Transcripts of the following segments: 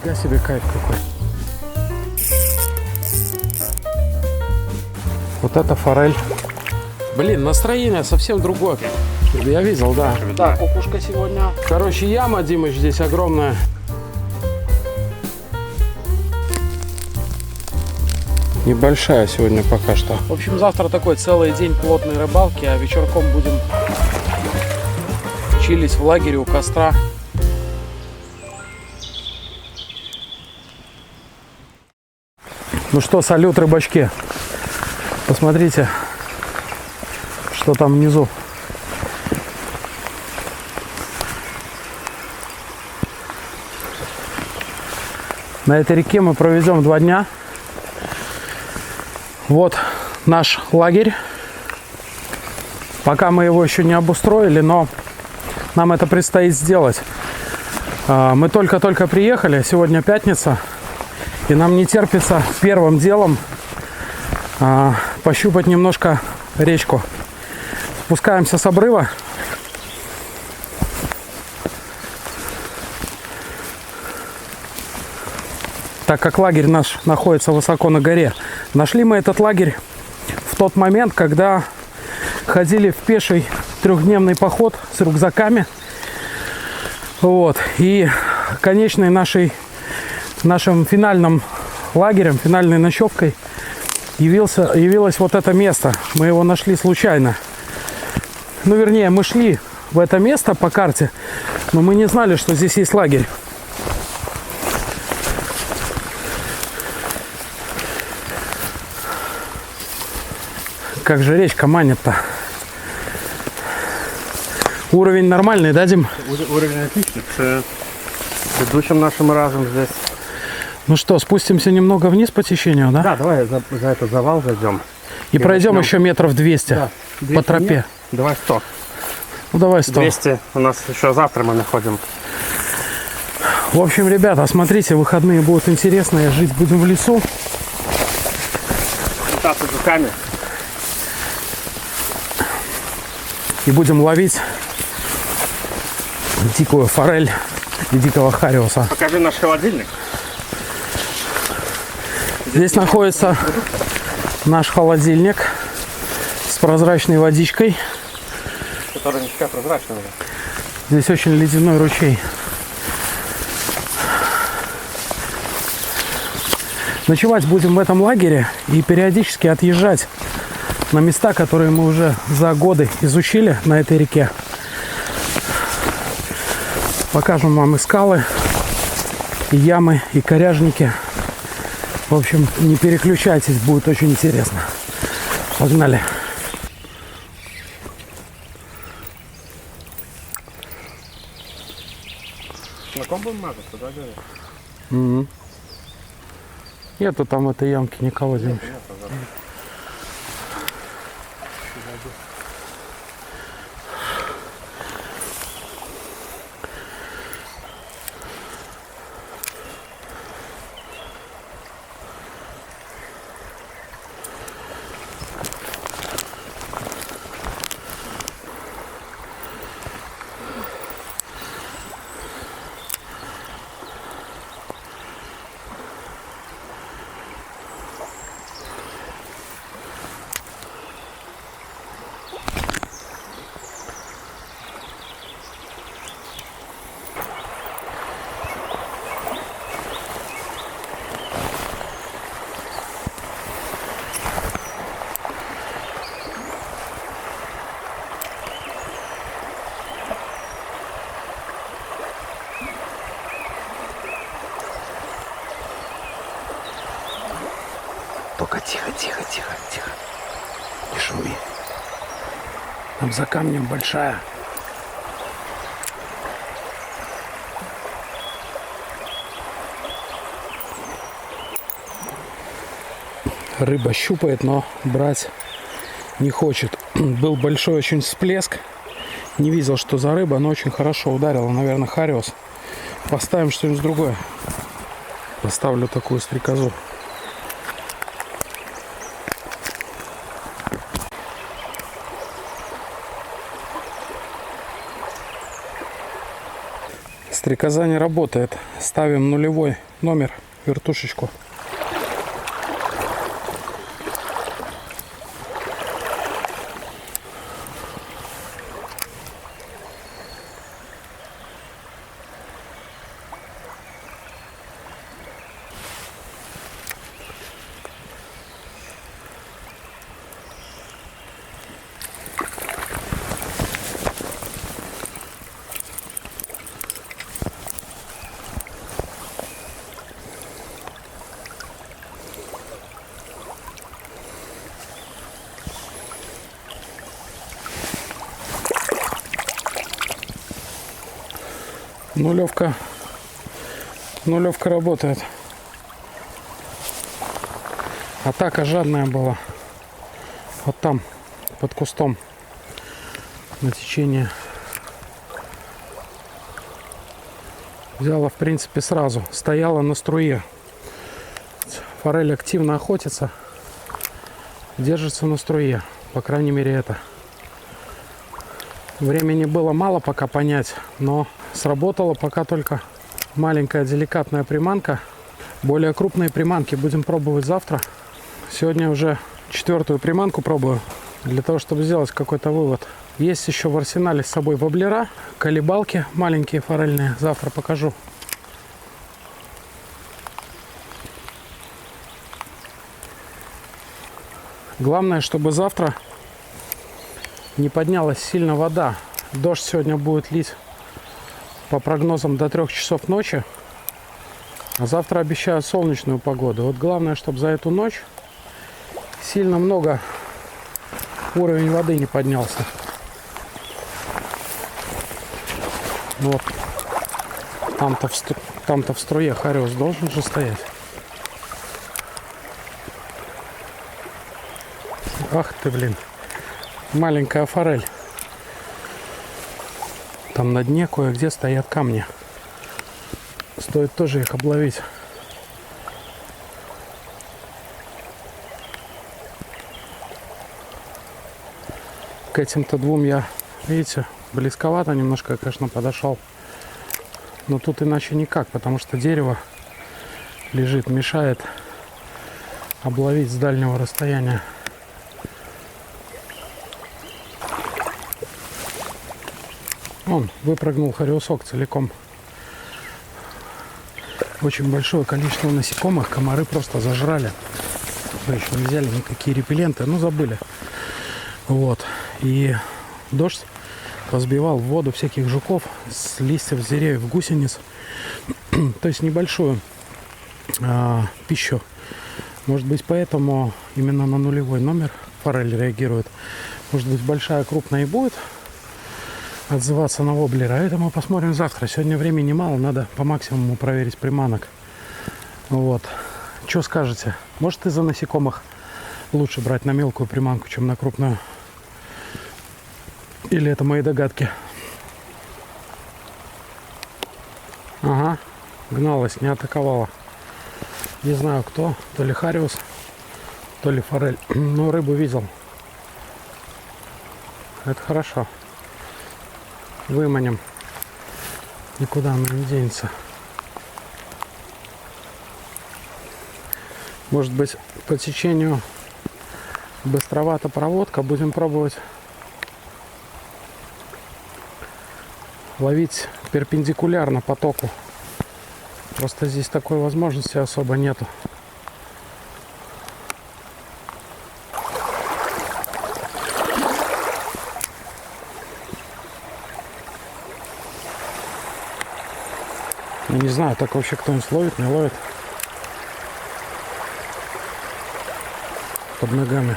Нифига себе кайф какой. Вот это форель. Блин, настроение совсем другое. Я видел, да. Да, кукушка сегодня. Короче, яма, Димыч, здесь огромная. Небольшая сегодня пока что. В общем, завтра такой целый день плотной рыбалки, а вечерком будем чилить в лагере у костра. Ну что, салют, рыбачки. Посмотрите, что там внизу. На этой реке мы проведем 2 дня. Вот наш лагерь. Пока мы его еще не обустроили, но нам это предстоит сделать. Мы только-только приехали, сегодня пятница, и нам не терпится первым делом пощупать немножко речку. Спускаемся с обрыва. Так как лагерь наш находится высоко на горе. Нашли мы этот лагерь в тот момент, когда ходили в пеший 3-дневный поход с рюкзаками. Вот. И конечной нашим финальным лагерем, финальной ночевкой явилось вот это место. Мы его нашли случайно. Ну, вернее, мы шли в это место по карте, но мы не знали, что здесь есть лагерь. Как же речка манит-то. Уровень нормальный, да, Дим? Уровень отличный. С предыдущим нашим разом здесь. Ну что, спустимся немного вниз по течению, да? Да, давай за этот завал зайдем. И пройдем еще метров 200, да, 200 по тропе. Нет, давай 100. Ну давай 100. 200 у нас еще завтра мы находим. В общем, ребята, смотрите, выходные будут интересные. Жить будем в лесу. Питаться жуками. И будем ловить дикую форель и дикого хариуса. Покажи наш холодильник. Здесь находится наш холодильник с прозрачной водичкой. Который не такая прозрачная. Здесь очень ледяной ручей. Ночевать будем в этом лагере и периодически отъезжать на места, которые мы уже за годы изучили на этой реке. Покажем вам и скалы, и ямы, и коряжники. В общем, не переключайтесь, будет очень интересно. Погнали! На ком будем мазаться, да, Гарри? Угу. Нету там в этой ямке никого, Димыч. Только тихо, тихо, тихо, тихо. Не шуми. Там за камнем большая. Рыба щупает, но брать не хочет. Был большой очень всплеск. Не видел, что за рыба, но очень хорошо ударила. Наверное, хариус. Поставим что-нибудь другое. Поставлю такую стрекозу. Стрекоза не работает. Ставим нулевой номер, вертушечку. Нулевка работает. Атака жадная была. Вот там, под кустом. На течение. Взяла, в принципе, сразу. Стояла на струе. Форель активно охотится. Держится на струе. По крайней мере, это. Времени было мало пока понять, но сработала пока только маленькая деликатная приманка. Более крупные приманки будем пробовать завтра. Сегодня уже 4-ю приманку пробую, для того, чтобы сделать какой-то вывод. Есть еще в арсенале с собой воблера, колебалки маленькие форельные. Завтра покажу. Главное, чтобы завтра не поднялась сильно вода. Дождь сегодня будет лить по прогнозам до 3 часов ночи. А завтра обещают солнечную погоду. Вот главное, чтобы за эту ночь сильно много уровень воды не поднялся. Вот. Там-то в струе хариус должен же стоять. Ах ты, блин. Маленькая форель. Там на дне кое-где стоят камни. Стоит тоже их обловить. К этим-то двум я, видите, близковато немножко, конечно, подошел. Но тут иначе никак, потому что дерево лежит, мешает обловить с дальнего расстояния. Он выпрыгнул хариусок целиком. Очень большое количество насекомых комары просто зажрали. Мы еще не взяли никакие репелленты, ну забыли. Вот. И дождь разбивал в воду всяких жуков с листьев, с деревьев, гусениц. То есть небольшую пищу. Может быть, поэтому именно на нулевой номер форель реагирует. Может быть, большая, крупная и будет отзываться на воблера. Это мы посмотрим завтра. Сегодня времени мало, надо по максимуму проверить приманок. Вот. Что скажете? Может, из-за насекомых лучше брать на мелкую приманку, чем на крупную? Или это мои догадки? Ага, гналась, не атаковала. Не знаю кто, то ли хариус, то ли форель. Но рыбу видел. Это хорошо. Выманим. Никуда она не денется. Может быть, по течению быстровата проводка. Будем пробовать ловить перпендикулярно потоку. Просто здесь такой возможности особо нету. Не знаю, так вообще кто-нибудь ловит, не ловит. Под ногами.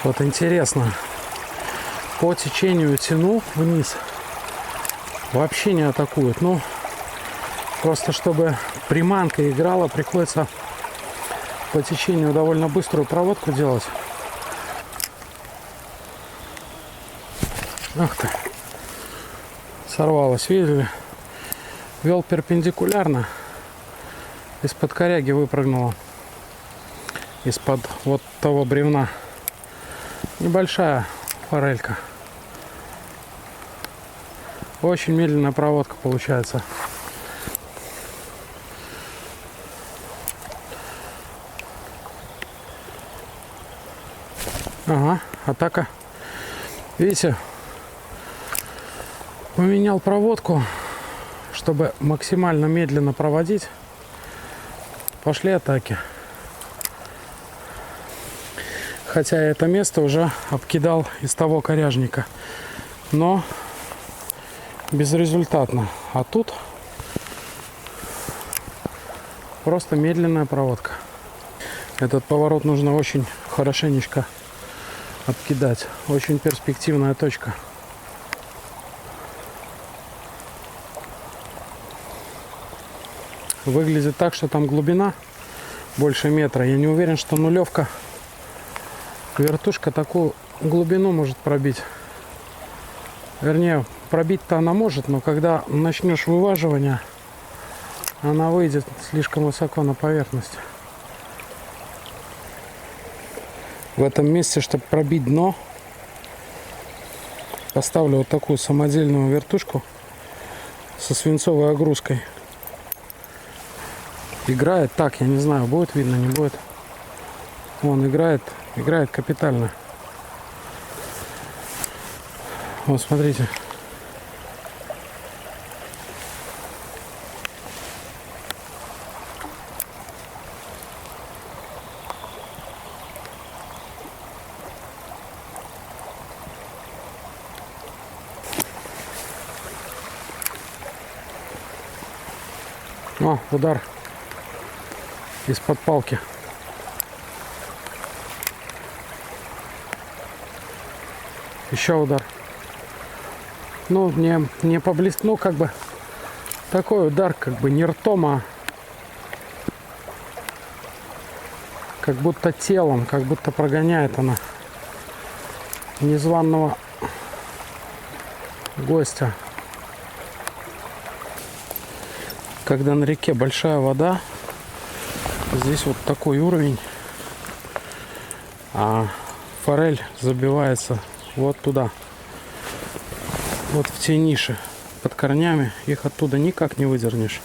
Вот интересно, по течению тяну вниз, вообще не атакует. Ну, просто чтобы приманка играла, приходится по течению довольно быструю проводку делать. Ах ты, сорвалась, видели? Вел перпендикулярно. из-под коряги выпрыгнула. Из-под вот того бревна. Небольшая форелька. Очень медленная проводка получается. Ага, атака. Видите, поменял проводку, чтобы максимально медленно проводить. Пошли атаки. Хотя я это место уже обкидал из того коряжника. Но безрезультатно. А тут просто медленная проводка. Этот поворот нужно очень хорошенечко обкидать. Очень перспективная точка. Выглядит так, что там глубина больше метра. Я не уверен, что нулевка вертушка такую глубину может пробить. Вернее, пробить-то она может, но когда начнешь вываживание, она выйдет слишком высоко на поверхность. В этом месте, чтобы пробить дно, поставлю вот такую самодельную вертушку со свинцовой огрузкой. Играет так, я не знаю, будет видно, не будет. Он играет капитально. Вот смотрите. О, удар из-под палки. Еще удар. Ну, не поблеснул, как бы такой удар, как бы не ртом, а как будто телом, как будто прогоняет она незваного гостя. Когда на реке большая вода, здесь вот такой уровень, а форель забивается вот туда, вот в те ниши под корнями, их оттуда никак не выдернешь.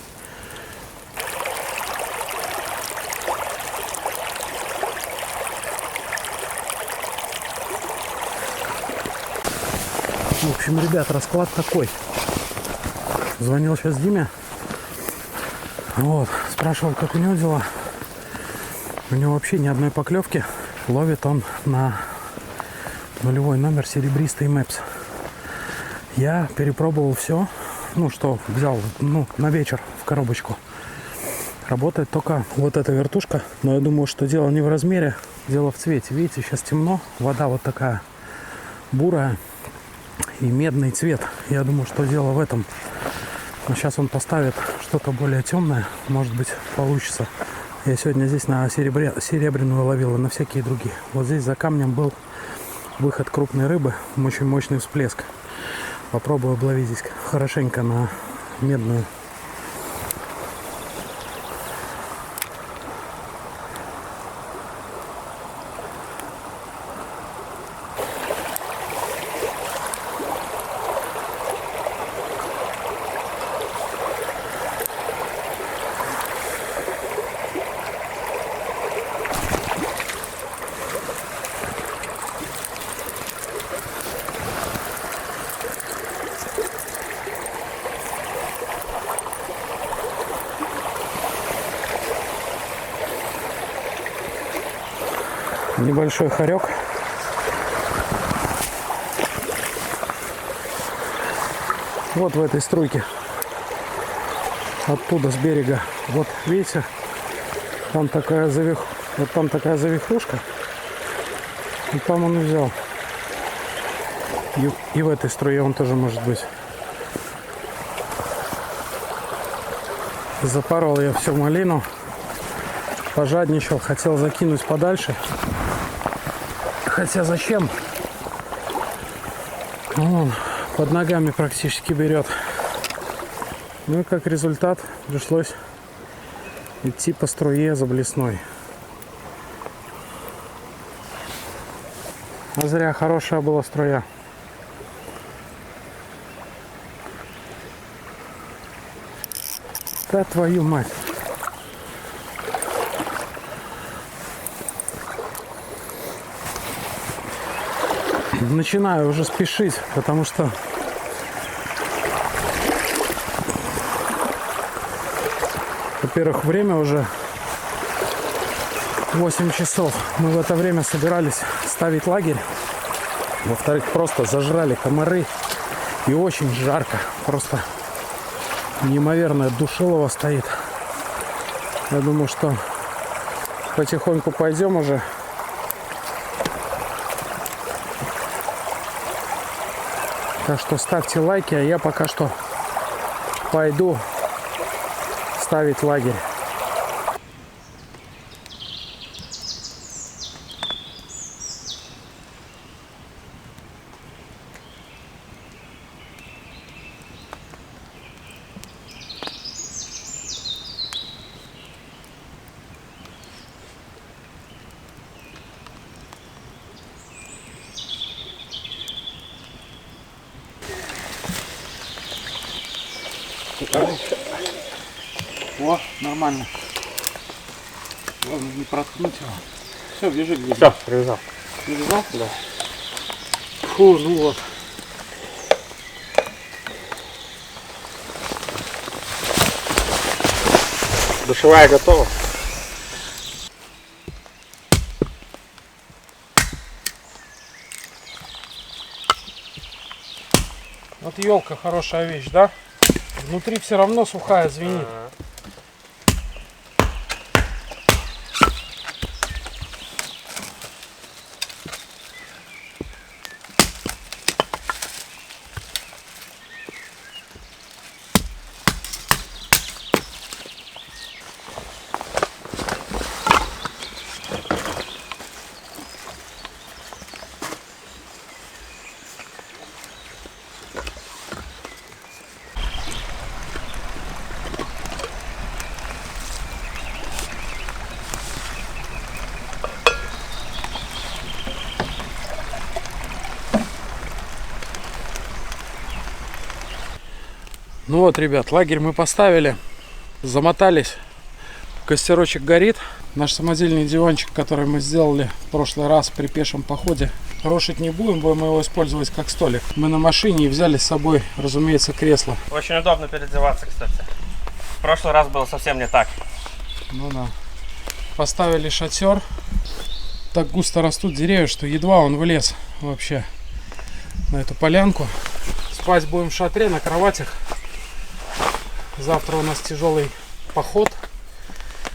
В общем, ребят, расклад такой. Звонил сейчас Диме. Вот, спрашивал, как у него дела. У него вообще ни одной поклевки. Ловит он на нулевой номер серебристый Мэпс. Я перепробовал все, ну что взял, на вечер в коробочку. Работает только вот эта вертушка, но я думаю, что дело не в размере, дело в цвете. Видите, сейчас темно, вода вот такая бурая и медный цвет. Я думаю, что дело в этом. Но сейчас он поставит что-то более темное, может быть, получится. Я сегодня здесь на серебряную ловил и на всякие другие. Вот здесь за камнем был выход крупной рыбы, очень мощный всплеск. Попробую обловить здесь хорошенько на медную. Небольшой хорек. Вот в этой струйке. Оттуда, с берега. Вот видите, там такая завихрушка. И там он взял. И в этой струе он тоже может быть. Запорол я всю малину. Пожадничал, хотел закинуть подальше. Хотя зачем? Он под ногами практически берет. Ну и как результат пришлось идти по струе за блесной. А зря, хорошая была струя. Да твою мать. Начинаю уже спешить, потому что во-первых, время уже 8 часов. Мы в это время собирались ставить лагерь. Во-вторых, просто зажрали комары. И очень жарко. Просто неимоверное душилово стоит. Я думаю, что потихоньку пойдем уже. Так что ставьте лайки, а я пока что пойду ставить лагерь. О, нормально. Главное не проткнуть его. Все, бежи, где. Все, привязал. Привязал? Да. Фу, ну вот. Душевая готова. Вот елка хорошая вещь, да? Внутри все равно сухая, звенит. Ну вот, ребят, лагерь мы поставили, замотались, костерочек горит. Наш самодельный диванчик, который мы сделали в прошлый раз при пешем походе, рушить не будем его использовать как столик. Мы на машине и взяли с собой, разумеется, кресло. Очень удобно переодеваться, кстати. В прошлый раз было совсем не так. Ну да. Поставили шатер. Так густо растут деревья, что едва он влез вообще на эту полянку. Спать будем в шатре на кроватях. Завтра у нас тяжелый поход.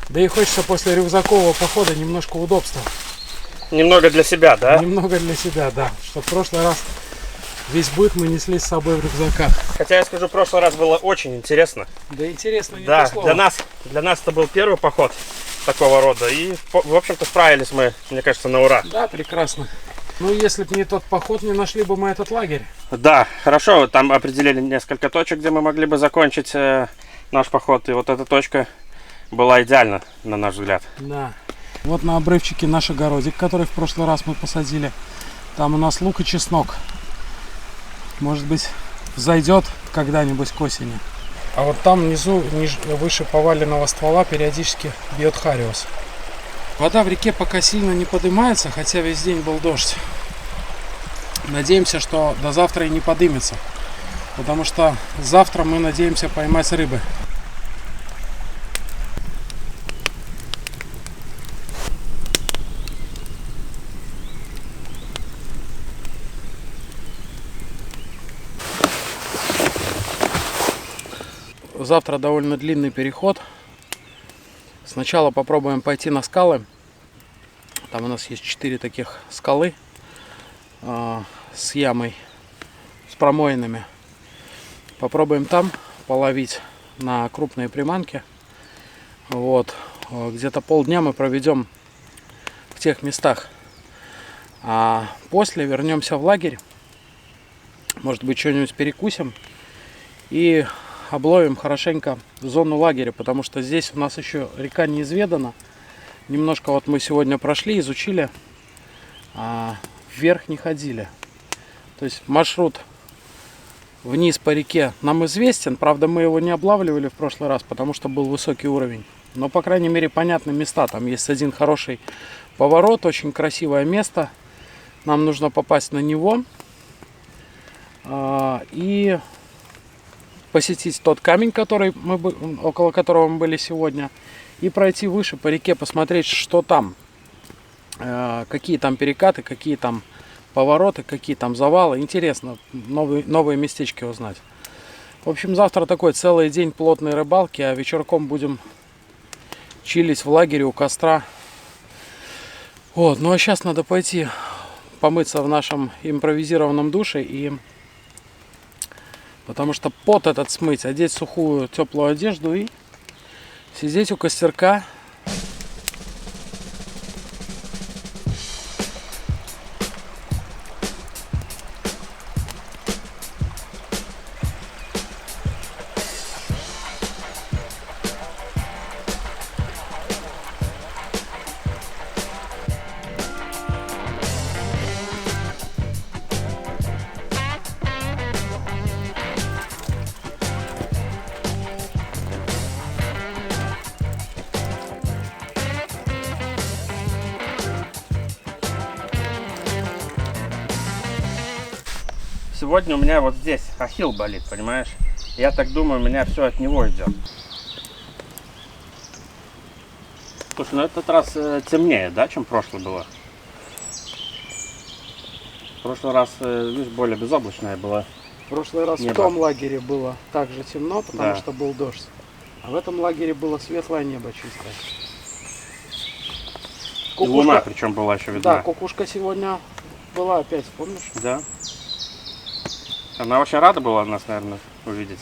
Да и хочется после рюкзакового похода немножко удобства. Немного для себя, да? Немного для себя, да. Что в прошлый раз весь быт мы несли с собой в рюкзаках. Хотя я скажу, в прошлый раз было очень интересно. Да интересно, не Да, то слово. для нас это был первый поход такого рода. И, в общем-то, справились мы, мне кажется, на ура. Да, прекрасно. Ну, если бы не тот поход, не нашли бы мы этот лагерь. Да, хорошо, там определили несколько точек, где мы могли бы закончить наш поход. И вот эта точка была идеальна, на наш взгляд. Да. Вот на обрывчике наш огородик, который в прошлый раз мы посадили. Там у нас лук и чеснок. Может быть, взойдет когда-нибудь к осени. А вот там внизу, выше поваленного ствола, периодически бьет хариус. Вода в реке пока сильно не поднимается, хотя весь день был дождь. Надеемся, что до завтра и не подымется. Потому что завтра мы надеемся поймать рыбы. Завтра довольно длинный переход. Сначала попробуем пойти на скалы. Там у нас есть 4 таких скалы с ямой, с промоинами. Попробуем там половить на крупные приманки. Вот. Где-то полдня мы проведем в тех местах. А после вернемся в лагерь. Может быть, что-нибудь перекусим. И обловим хорошенько зону лагеря, потому что здесь у нас еще река неизведана. Немножко вот мы сегодня прошли, изучили, а вверх не ходили. То есть маршрут вниз по реке нам известен. Правда, мы его не облавливали в прошлый раз, потому что был высокий уровень. Но, по крайней мере, понятны места. Там есть один хороший поворот, очень красивое место. Нам нужно попасть на него и посетить тот камень, около которого мы были сегодня, и пройти выше по реке, посмотреть, что там, какие там перекаты, какие там повороты, какие там завалы. Интересно новые местечки узнать. В общем, завтра такой целый день плотной рыбалки, а вечерком будем чилить в лагере у костра. Вот, ну а сейчас надо пойти помыться в нашем импровизированном душе, потому что пот этот смыть, одеть сухую теплую одежду и сидеть у костерка. Сегодня у меня вот здесь ахилл болит, понимаешь? Я так думаю, у меня все от него идет. Слушай, ну этот раз темнее, да, чем прошлый было? В прошлый раз, видишь, более безоблачное было. В прошлый раз небо. в том лагере было также темно, потому Да. что был дождь. А в этом лагере было светлое небо чистое. И луна причем была еще видна. Да, кукушка сегодня была опять, помнишь? Да. Она очень рада была нас, наверное, увидеть.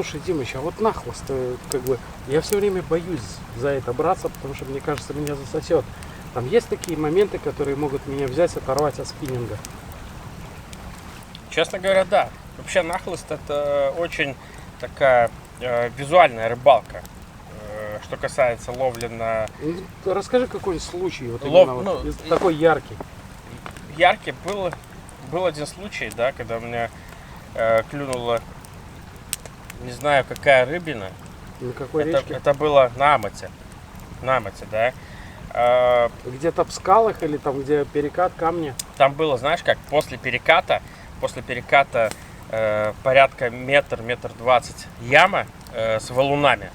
Слушай, Димыч, а вот нахлост, как бы, я все время боюсь за это браться, потому что, мне кажется, меня засосет. Там есть такие моменты, которые могут меня взять, оторвать от спиннинга? Честно говоря, да. Вообще нахлыст это очень такая визуальная рыбалка. Что касается ловли на... Ну, расскажи какой-нибудь случай, вот Лов- именно ну, вот, такой яркий. Яркий был один случай, да, когда у меня клюнула, не знаю какая рыбина. На какой Это, речке? это было на Амате. На Амате, да. Где-то в скалах или там, где перекат, камни? Там было, знаешь как, после переката порядка метр 20 яма с валунами.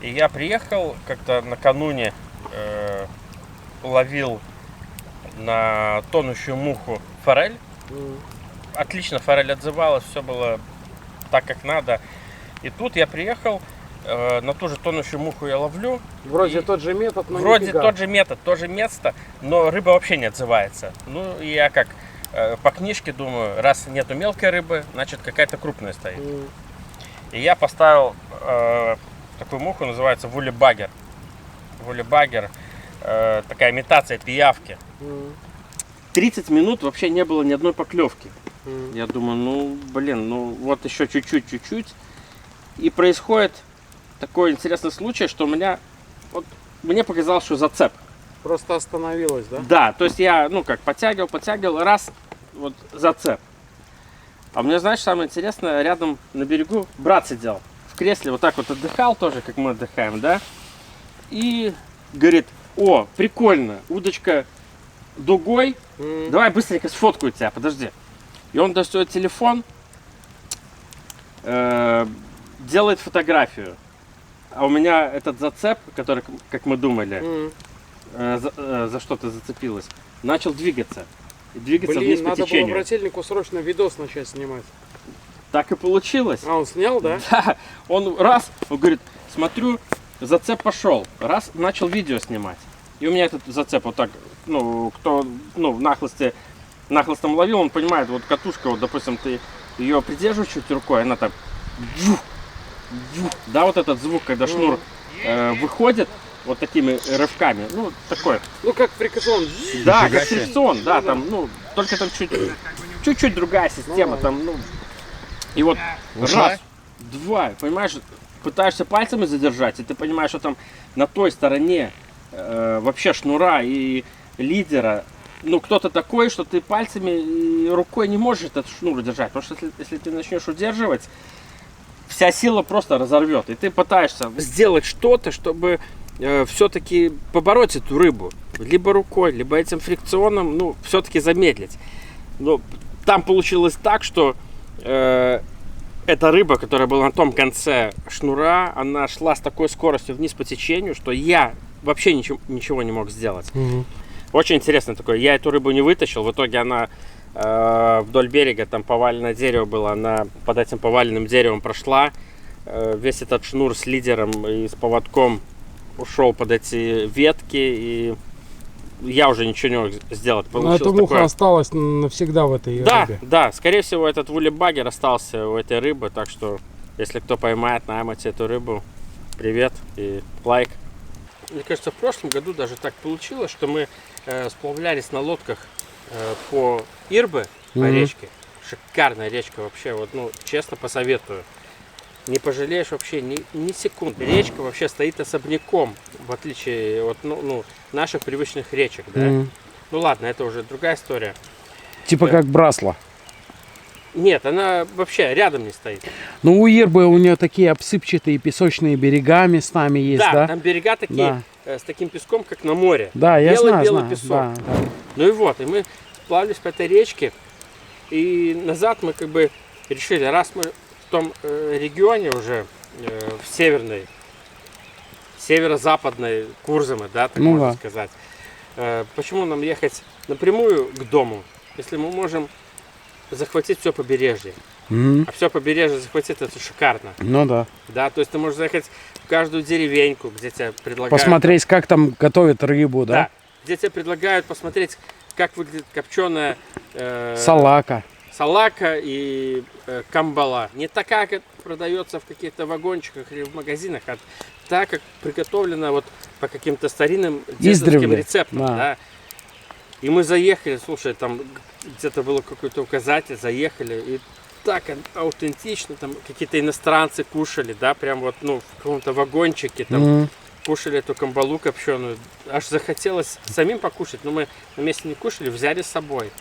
И я приехал как-то накануне, ловил на тонущую муху форель. Отлично форель отзывалась, все было так, как надо. И тут я приехал, на ту же тонущую муху я ловлю. Вроде И тот же метод, но Вроде нифига. тот же метод, то же место, но рыба вообще не отзывается. Ну, и я как по книжке думаю, раз нету мелкой рыбы, значит какая-то крупная стоит. И я поставил такую муху, называется вулибагер. Вулибагер, такая имитация пиявки. 30 минут вообще не было ни одной поклевки. Я думаю, ну, блин, ну вот еще чуть-чуть. И происходит такой интересный случай, что у меня, вот, мне показалось, что зацеп. Просто остановилась, да? Да, то есть я, ну как, подтягивал, раз, вот зацеп. А мне, знаешь, самое интересное, рядом на берегу брат сидел в кресле, вот так вот отдыхал тоже, как мы отдыхаем, да. И говорит, о, прикольно, удочка дугой, давай быстренько сфоткаю тебя, подожди. И он достает телефон, делает фотографию. А у меня этот зацеп, который, как мы думали, за что-то зацепилась, начал двигаться. И двигаться вниз Блин, по надо было течению. брательнику срочно видос начать снимать. Так и получилось. А, он снял, да? Да, он говорит, смотрю, зацеп пошел. Раз, начал видео снимать. И у меня этот зацеп вот так, ну, кто, ну, нахлыстом ловил, он понимает, вот катушка, вот, допустим, ты ее придерживаешь чуть рукой, она так, да, вот этот звук, когда шнур выходит вот такими рывками, ну, такой. Ну, как фрикцион. Да, как фрикцион, да, там, ну, только там чуть-чуть другая система, там, ну. И вот раз, два, понимаешь, пытаешься пальцами задержать, и ты понимаешь, что там на той стороне вообще шнура и лидера, ну, кто-то такой, что ты пальцами и рукой не можешь этот шнур держать, потому что если ты начнешь удерживать, вся сила просто разорвет, и ты пытаешься сделать что-то, чтобы все-таки побороть эту рыбу, либо рукой, либо этим фрикционом, ну, все-таки замедлить. Но там получилось так, что эта рыба, которая была на том конце шнура, она шла с такой скоростью вниз по течению, что я вообще ничего не мог сделать. Очень интересно такое. Я эту рыбу не вытащил. В итоге она вдоль берега, там поваленное дерево было, она под этим поваленным деревом прошла. Весь этот шнур с лидером и с поводком ушел под эти ветки, и я уже ничего не мог сделать. Но эта муха осталась навсегда в этой рыбе. Да, скорее всего, этот вулибагер остался у этой рыбы, так что, если кто поймает на Амате эту рыбу, привет и лайк. Мне кажется, в прошлом году даже так получилось, что мы сплавлялись на лодках по Ирбе, по речке. Шикарная речка вообще, вот, ну, честно посоветую. Не пожалеешь вообще ни секунды. Речка вообще стоит особняком, в отличие от наших привычных речек, да? Ну ладно, это уже другая история. Типа как Брасло. Нет, она вообще рядом не стоит. Ну, у Ирбы у нее такие обсыпчатые песочные берега местами есть, да? Да, там берега такие, с таким песком, как на море. Да, я знаю, Белый песок. Да. Ну и вот, и мы сплавились по этой речке, и назад мы как бы решили, раз мы в том регионе уже, в северо-западной Курзамы, да, так можно сказать, почему нам ехать напрямую к дому, если мы можем захватить все побережье. А все побережье захватить — это шикарно. Ну да. Да, то есть ты можешь заехать в каждую деревеньку, где тебе предлагают... Посмотреть, как там готовят рыбу, да? Да, где тебе предлагают посмотреть, как выглядит копченая... Салака. салака и камбала. Не такая, как продается в каких-то вагончиках или в магазинах, а так, как приготовлена вот по каким-то старинным дедовским рецептам. Да. И мы заехали, слушай, там где-то было какой-то указатель, заехали, и так аутентично, там какие-то иностранцы кушали, да, прям вот, ну, в каком-то вагончике, там, кушали эту камбалу копченую. Аж захотелось самим покушать, но мы на месте не кушали, взяли с собой.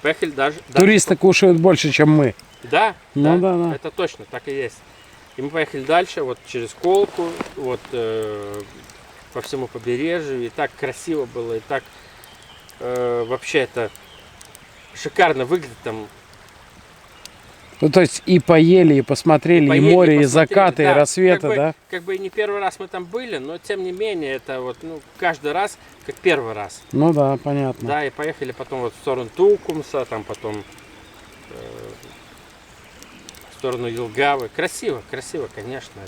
Поехали даже... Туристы кушают больше, чем мы. Да, ну, да, это точно, так и есть. И мы поехали дальше, вот через Колку, вот по всему побережью, и так красиво было, и так вообще это шикарно выглядит там. Ну, то есть и поели, и посмотрели, и море, и закаты, да, и рассветы, да? Как бы и не первый раз мы там были, но тем не менее, это вот, ну, каждый раз как первый раз. Ну да, понятно. Да, и поехали потом вот в сторону Тукумса, там потом в сторону Елгавы. Красиво, красиво, конечно.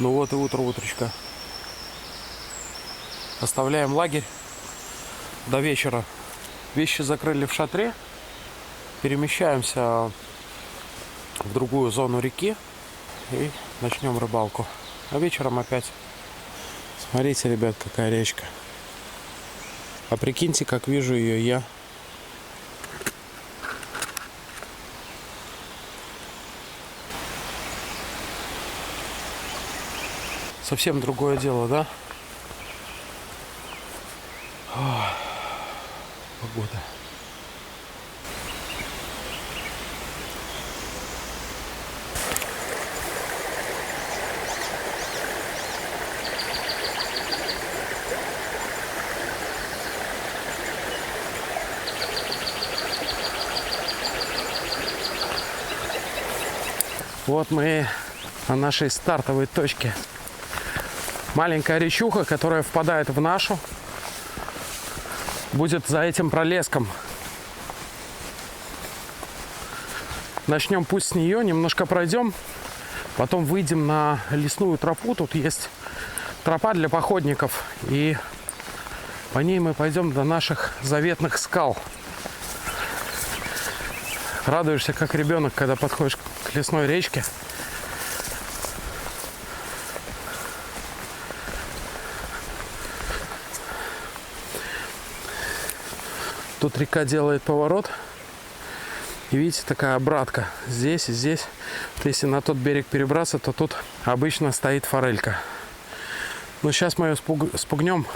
Ну вот и утречка. Оставляем лагерь до вечера. Вещи закрыли в шатре. Перемещаемся в другую зону реки и начнем рыбалку. А вечером опять. Смотрите, ребят, какая речка. А прикиньте, как вижу ее я. Совсем другое дело, да? Ох, погода. Вот мы на нашей стартовой точке. Маленькая речуха, которая впадает в нашу, будет за этим пролеском. Начнем путь с нее, немножко пройдем, потом выйдем на лесную тропу. Тут есть тропа для походников, и по ней мы пойдем до наших заветных скал. Радуешься, как ребенок, когда подходишь к лесной речке. Тут река делает поворот. И видите, такая обратка. Здесь и здесь. Вот если на тот берег перебраться, то тут обычно стоит форелька. Но сейчас мы ее спугнем,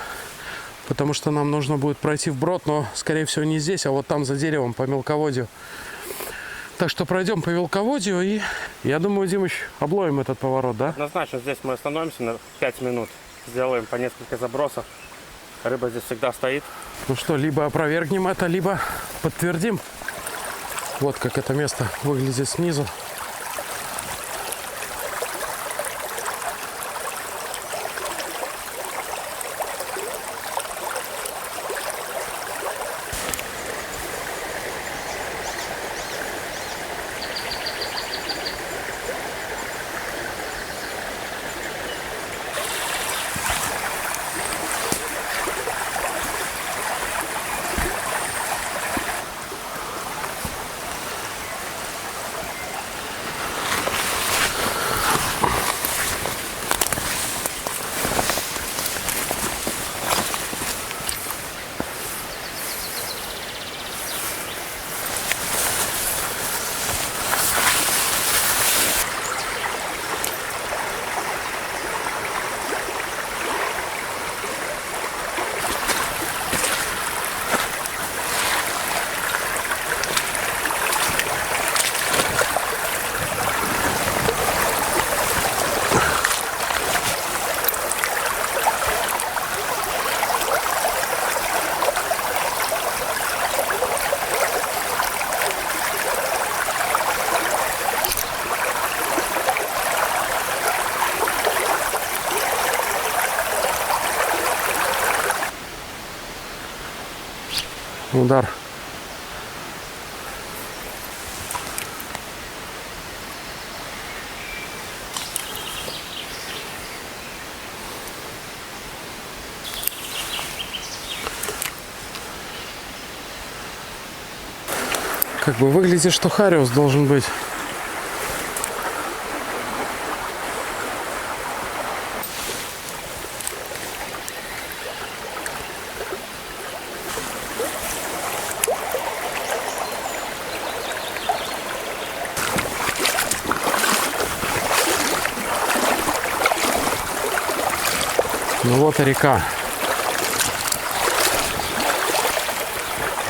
потому что нам нужно будет пройти вброд, но, скорее всего, не здесь, а вот там за деревом, по мелководью. Так что пройдем по мелководью, и я думаю, Димыч, обловим этот поворот, да? Однозначно, здесь мы остановимся на 5 минут. Сделаем по несколько забросов. Рыба здесь всегда стоит. Ну что, либо опровергнем это, либо подтвердим. Вот как это место выглядит снизу. Удар. Как бы выглядит, что Хариус должен быть. Ну вот и река.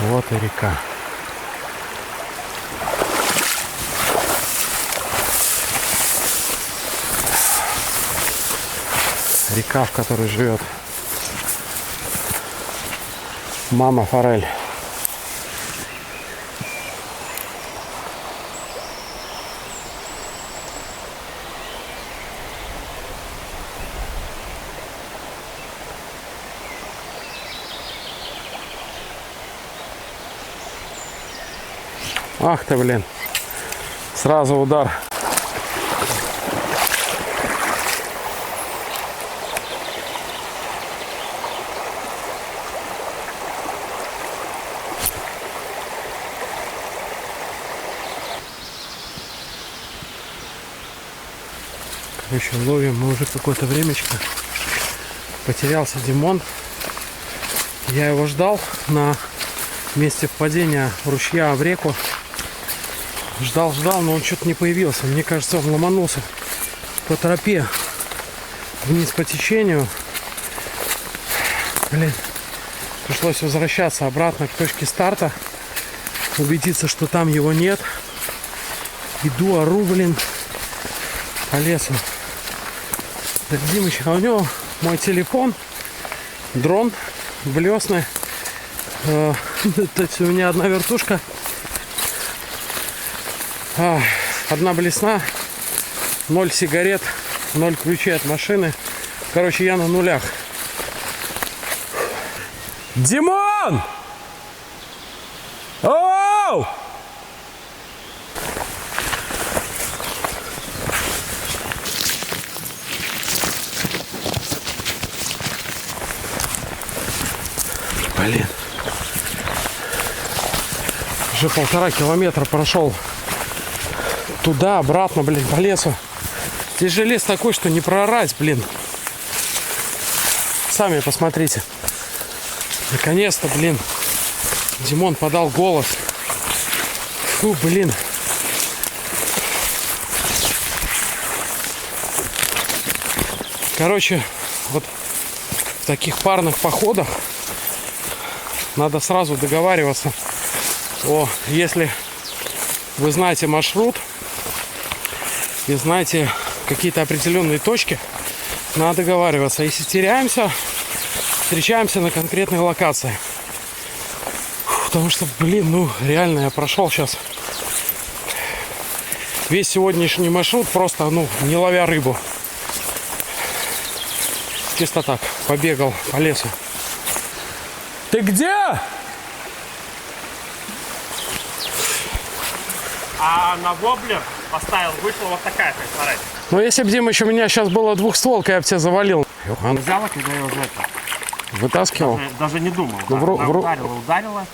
Вот и река. Река, в которой живет мама форель. Ах ты, блин. Сразу удар. Короче, ловим мы уже какое-то времечко. Потерялся Димон. Я его ждал на месте впадения ручья в реку. Ждал, но он что-то не появился. Мне кажется, он ломанулся по тропе вниз по течению. Блин, пришлось возвращаться обратно к точке старта, убедиться, что там его нет. Иду, ору, блин, по лесу. Так, Димыч, а у него мой телефон, дрон, блесны. То есть у меня одна вертушка, одна блесна, 0 сигарет, 0 ключей от машины. Короче, я на нулях. Димон! Оу! Блин. Уже 1,5 километра прошел. Туда, обратно, блин, по лесу. Здесь же лес такой, что не проорать, блин. Сами посмотрите. Наконец-то, блин, Димон подал голос. Фу, блин. Короче, вот в таких парных походах надо сразу договариваться. Если вы знаете маршрут и знаете какие-то определенные точки, надо договариваться. Если теряемся, встречаемся на конкретной локации. Потому что, блин, ну реально я прошел сейчас весь сегодняшний маршрут, просто, ну, не ловя рыбу. Чисто так, побегал по лесу. Ты где? А на воблер поставил, вышла вот такая, как смотри. Ну если бы, Димыч, у меня сейчас была двухстволка, я бы тебя завалил. Йохан, Взяла, когда я уже это, вытаскивал. даже не думал. Ну, Да, ударила.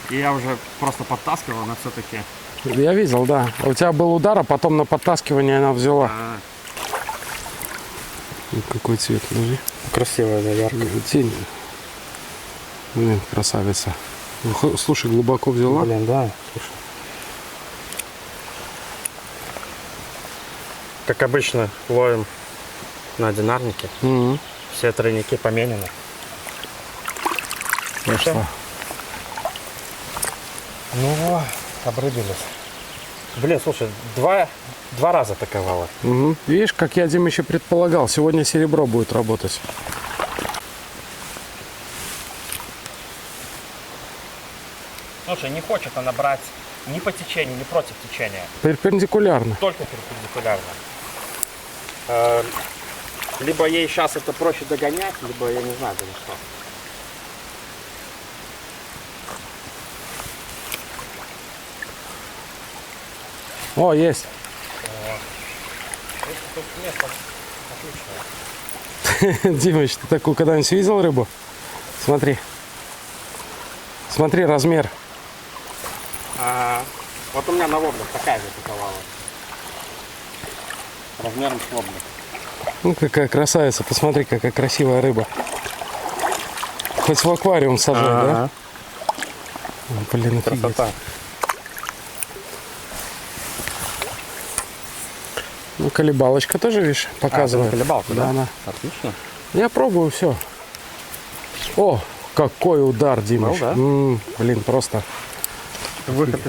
И я уже просто подтаскивал, но все-таки... Я видел, да. У тебя был удар, а потом на подтаскивание она взяла. Какой цвет, подожди. Красивая, наверное. Тень. Блин, красавица. Слушай, глубоко взяла. Блин, да, слушай. Как обычно, ловим на динарнике. Угу. Все тройники поменены. Ну что? Ну, обрыбились. Блин, слушай, два раза таковало. Угу. Видишь, как я, Дим, еще предполагал, сегодня серебро будет работать. Слушай, не хочет она брать ни по течению, ни против течения. Перпендикулярно. Только перпендикулярно. Либо ей сейчас это проще догонять, либо я не знаю даже что. О, есть. Тут место отличное. Димыч, ты такую когда-нибудь видел рыбу? Смотри. Смотри размер. Вот у меня на воблах такая же тиковала. Размером с воблик. Ну, какая красавица. Посмотри, какая красивая рыба. Хоть в аквариум сажать, да? О, блин, офигеть. Красота. Ну, колебалочка тоже, видишь, показывает. Колебалка, да? Да. Отлично. Я пробую все. О, какой удар, Димыч. Да? Блин, просто. Выход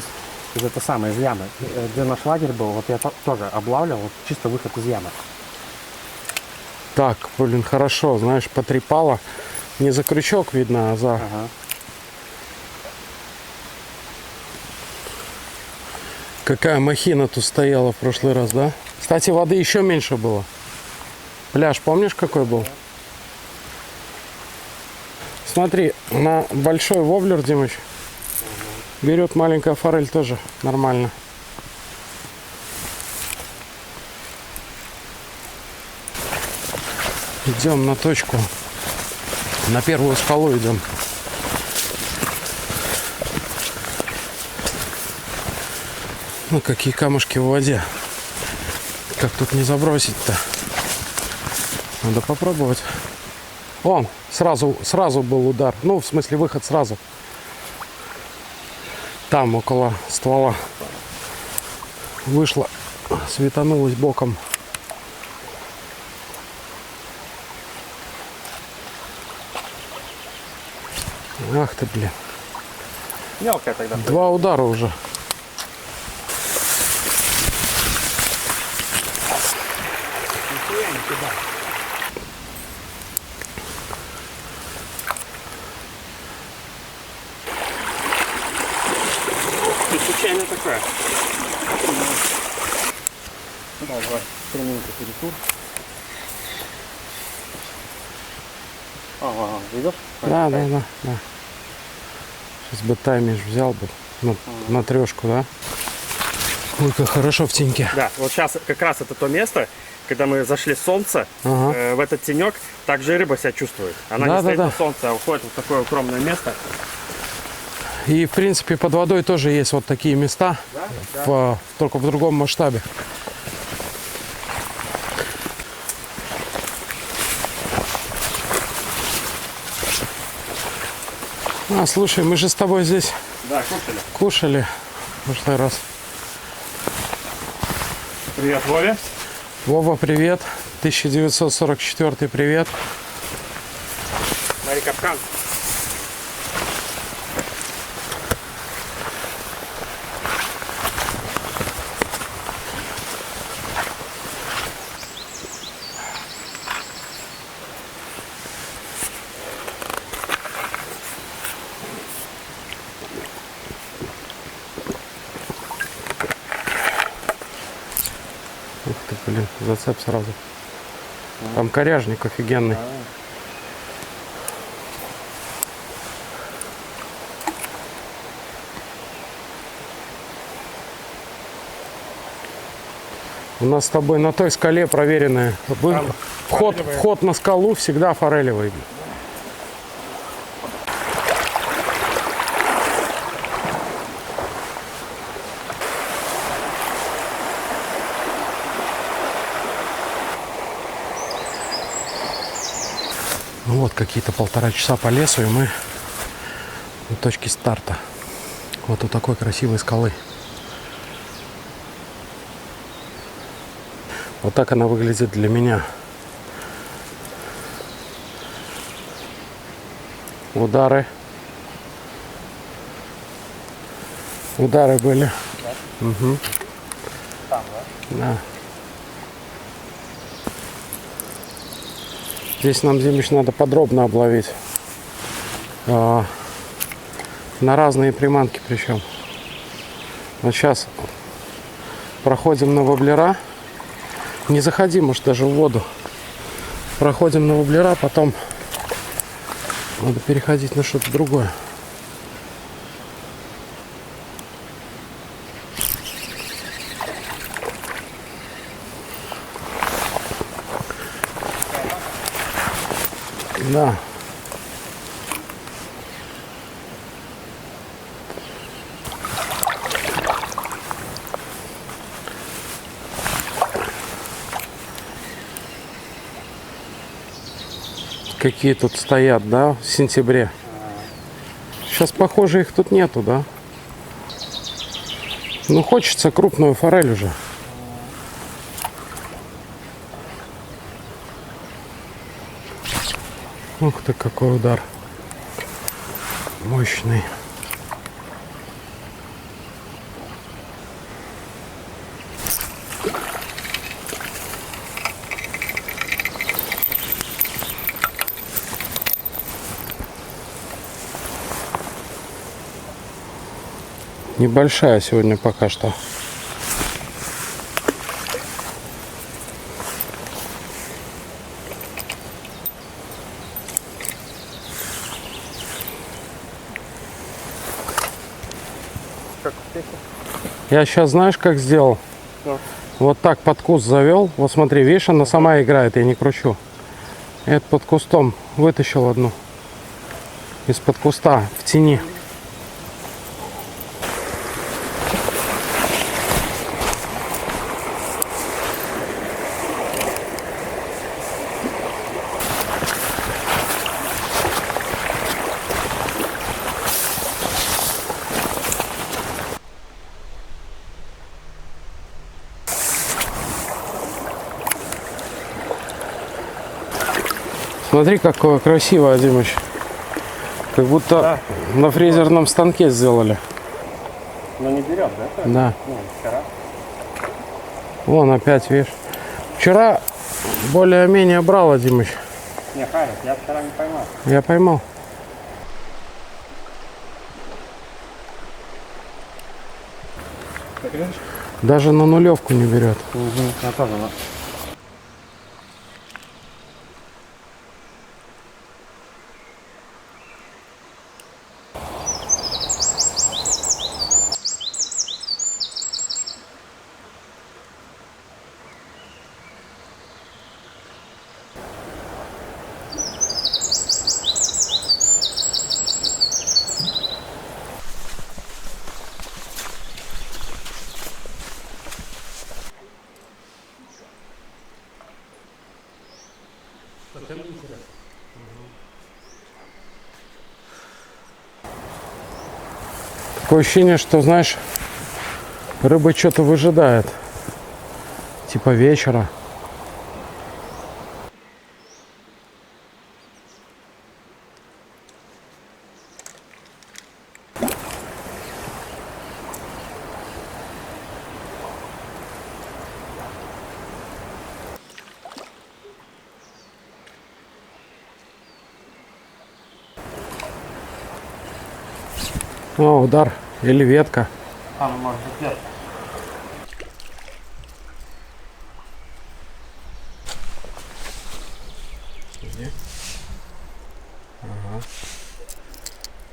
из это самое, из ямы. Где наш лагерь был, вот я тоже облавливал, вот чисто выход из ямы. Так, блин, хорошо, знаешь, потрепало. Не за крючок видно, а за... Ага. Какая махина тут стояла в прошлый раз, да? Кстати, воды еще меньше было. Пляж, помнишь, какой был? Смотри, на большой воблер, Димыч, берет маленькая форель тоже нормально. Идем на точку. На первую скалу идем. Ну, какие камушки в воде. Как тут не забросить-то? Надо попробовать. О, сразу был удар. Ну, в смысле, выход сразу. Там, около ствола. Вышла, светанулась боком. Ах ты, блин. Мелкая тогда. 2 удара уже. Случайно такое. Ну, давай, 3 минуты перекур. Ага, видишь? Да. Сейчас бы таймер взял бы на трешку, да? Ой, как хорошо в теньке. Да, вот сейчас как раз это то место, когда мы зашли в солнце, Ага. в этот тенек, так же и рыба себя чувствует. Она Да, не стоит да. на солнце, а уходит в такое укромное место. И, в принципе, под водой тоже есть вот такие места, только в другом масштабе. А, слушай, мы же с тобой здесь Да, кушали. кушали в прошлый раз. Привет, Вове. Вова, привет. 1944 привет. Смотри, капкан. Ух ты, блин, зацеп сразу. Там коряжник офигенный. У нас с тобой на той скале проверенная. Вход на скалу всегда форелевый. Ну вот какие-то 1,5 часа по лесу, и мы на точке старта. Вот у такой красивой скалы. Вот так она выглядит для меня. Удары. Удары были. Угу. Там, да? Да. Здесь нам, Димыч, надо подробно обловить. На разные приманки причем. Вот сейчас проходим на воблера. Не заходи, может, даже в воду. Проходим на воблера, потом надо переходить на что-то другое. Да. Какие тут стоят, да, в сентябре. Сейчас, похоже, их тут нету, да? Ну, хочется крупную форель уже. Ух ты, какой удар. Мощный. Небольшая сегодня пока что. Как успехи? Я сейчас, знаешь, как сделал? Что? Вот так под куст завел. Вот смотри, видишь, она сама играет, я не кручу. Это под кустом вытащил одну. Из-под куста, в тени. Смотри, какое красивое, Димыч. Как будто на фрезерном станке сделали. Но не берет, да? Да. Ну, вчера. Вон опять, видишь. Вчера более-менее брала, Димыч. Не, Харик, я вчера не поймал. Я поймал. Так, видишь? Даже на нулевку не берет. Я тоже. Такое ощущение, что, знаешь, рыба что-то выжидает. Типа вечера. О, удар или ветка. А, ну может быть нет. Ага.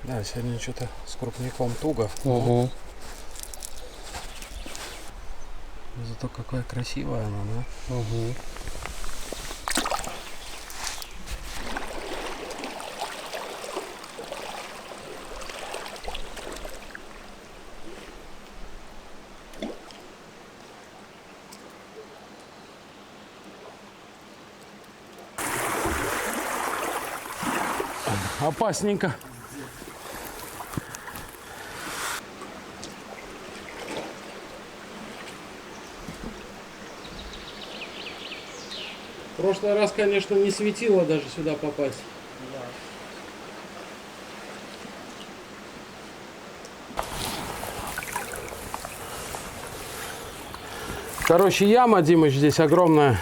Да, сегодня что-то с крупником туго. Угу. Зато какая красивая она, да? Угу. Опасненько. В прошлый раз, конечно, не светило даже сюда попасть. Короче, яма, Димыч, здесь огромная.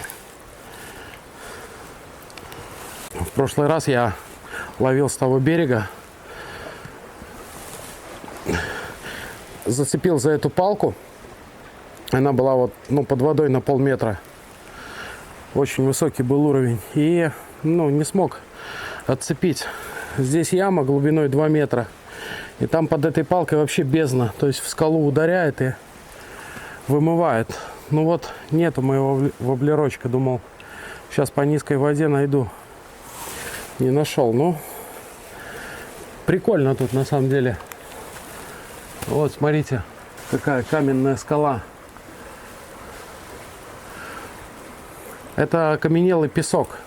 В прошлый раз я ловил с того берега. Зацепил за эту палку. Она была вот, ну, под водой на полметра. Очень высокий был уровень. И, ну, не смог отцепить. Здесь яма глубиной 2 метра. И там под этой палкой вообще бездна. То есть в скалу ударяет и вымывает. Ну вот, нету моего воблерочка. Думал, сейчас по низкой воде найду. Не нашел. Ну, прикольно тут на самом деле. Вот, смотрите, какая каменная скала. Это окаменелый песок.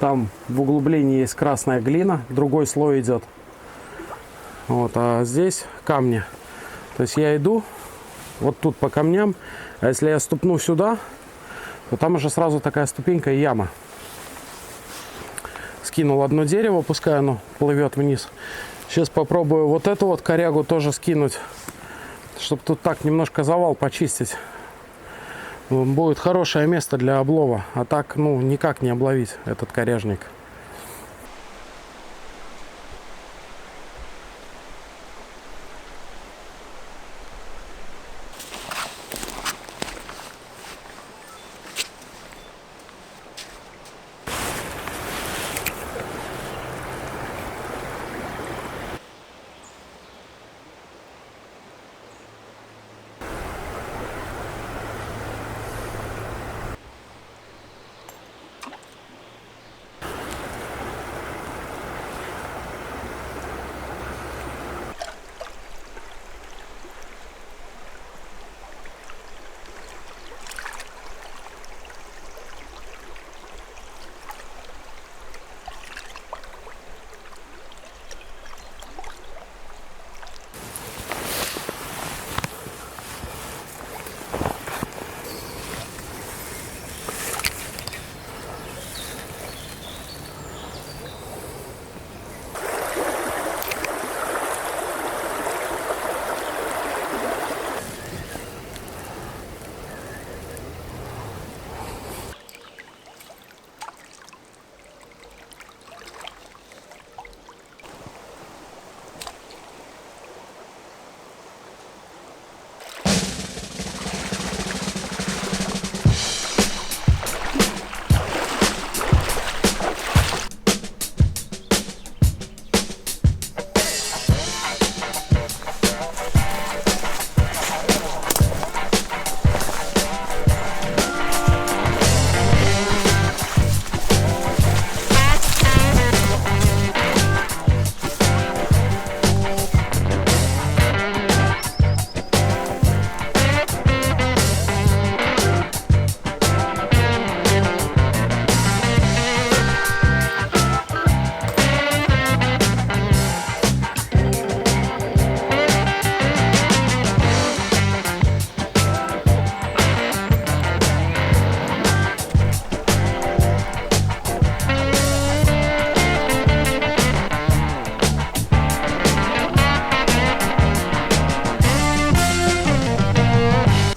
Там в углублении есть красная глина, другой слой идет. Вот, а здесь камни. То есть я иду вот тут по камням, а если я ступну сюда, то там уже сразу такая ступенька и яма. Скинул одно дерево, пускай оно плывет вниз. Сейчас попробую вот эту вот корягу тоже скинуть, чтобы тут так немножко завал почистить. Будет хорошее место для облова, а так, ну, никак не обловить этот коряжник.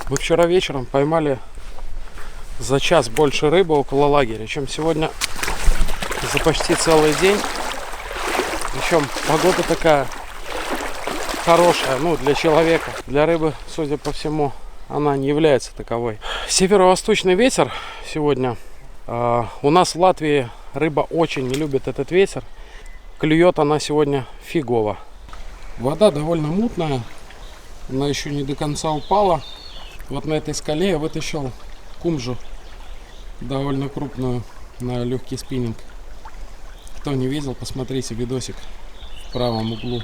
Мы вчера вечером поймали за час больше рыбы около лагеря, чем сегодня за почти целый день. Причем погода такая хорошая, ну, для человека. Для рыбы, судя по всему, она не является таковой. Северо-восточный ветер сегодня. У нас в Латвии рыба очень не любит этот ветер. Клюет она сегодня фигово. Вода довольно мутная. Она еще не до конца упала. Вот на этой скале я вытащил кумжу. Довольно крупную, на легкий спиннинг. Кто не видел, посмотрите видосик в правом углу.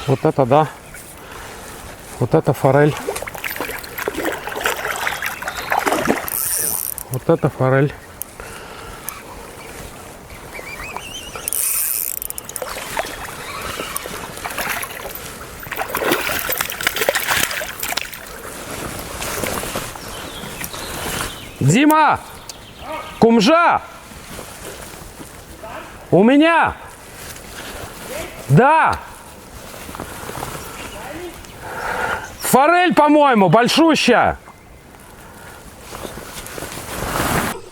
Вот это да. Вот это форель. Вот это форель. Дима! Кумжа! У меня! Да! Форель, по-моему, большущая.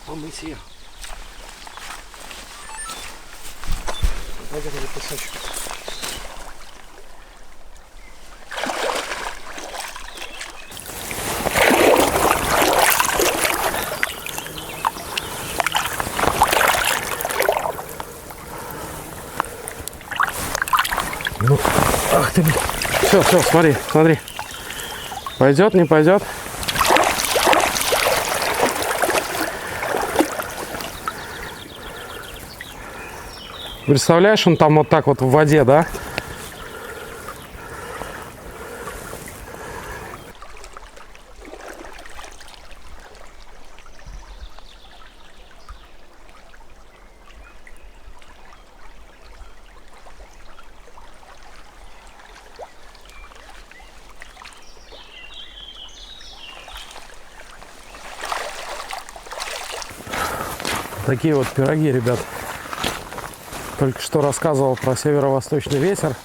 Помыть ее. Лагерный песочек. ты, все, смотри, смотри. Пойдет, не пойдет? Представляешь, он там вот так вот в воде, да? Такие вот пироги, ребят. Только что рассказывал про северо-восточный ветер.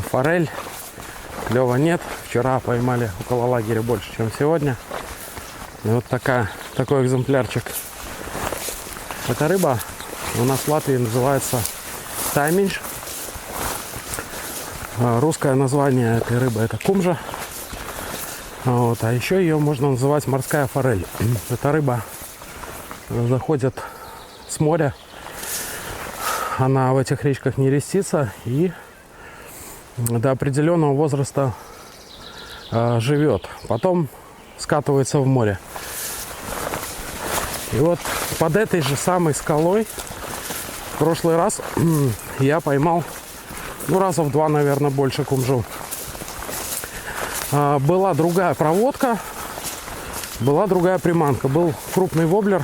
Форель. Клёва нет. Вчера поймали около лагеря больше, чем сегодня. И вот такой экземплярчик. Эта рыба у нас в Латвии называется тайминж. Русское название этой рыбы это кумжа. Вот. А еще ее можно называть морская форель. Эта рыба заходит с моря. Она в этих речках не рестится и до определенного возраста живет. Потом скатывается в море. И вот под этой же самой скалой в прошлый раз я поймал, ну, раза в 2, наверное, больше кумжу. Была другая проводка, была другая приманка. Был крупный воблер.